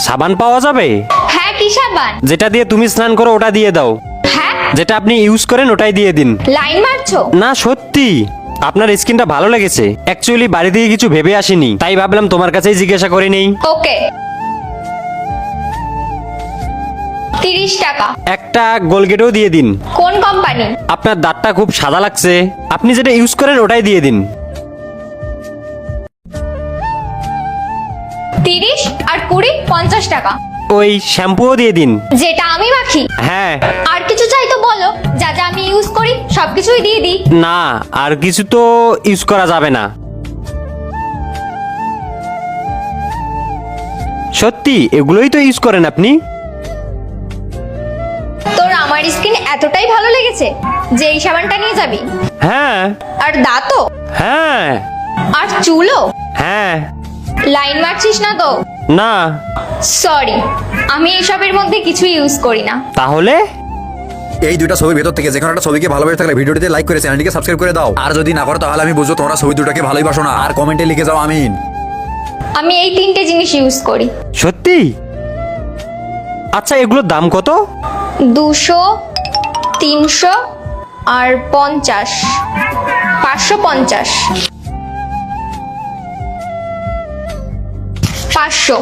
সাবান পাওয়া যাবে? হ্যাঁ, কি সাবান? যেটা দিয়ে তুমি স্নান করো ওটা দিয়ে দাও। হ্যাঁ, যেটা আপনি ইউজ করেন ওটাই দিয়ে দিন। লাইন মারছো? না সত্যি, আপনার স্কিনটা ভালো লেগেছে। অ্যাকচুয়ালি বাড়ি থেকে কিছু ভেবে আসিনি, তাই ভাবলাম তোমার কাছেই জিজ্ঞাসা করে নেই। ওকে, 30 টাকা। একটা গোলগেটও দিয়ে দিন। কোন কোম্পানি? আপনার দাঁতটা খুব সাদা লাগছে, আপনি যেটা ইউজ করেন ওটাই দিয়ে দিন। 30 আর 20, 50 টাকা। ওই শ্যাম্পুও দিয়ে দিন। যেটা আমি মাখি? হ্যাঁ। আর কিছু চাই তো বলো, যা যা আমি ইউজ করি সবকিছুই দিয়ে দিই। না, আর কিছু তো ইউজ করা যাবে না। সত্যি এগুলোই তো ইউজ করেন আপনি? তোর আমার স্কিন এতটাই ভালো লেগেছে যে এই সাবানটা নিয়ে যাবি? হ্যাঁ। আর দাঁতও? হ্যাঁ। আর চুলও? হ্যাঁ। লাইন মারছিস না তো? না। সরি, আমি এইসবের মধ্যে কিছু ইউজ করি না। তাহলে এই দুইটা ছবির ভেতর থেকে যেকোনো একটা ছবিকে ভালোবেসে থাকলে ভিডিওটিতে লাইক করে চ্যানেলটিকে সাবস্ক্রাইব করে দাও। আর যদি না করো তাহলে আমি বুঝবো তোমরা ছবি দুটাকে ভালোই বাসো না। আর কমেন্টে লিখে যাও আমিন। আমি এই 3টে জিনিস ইউজ করি। সত্যি? আচ্ছা এগুলোর দাম কত? 200, 300 আর 50, 550, 500।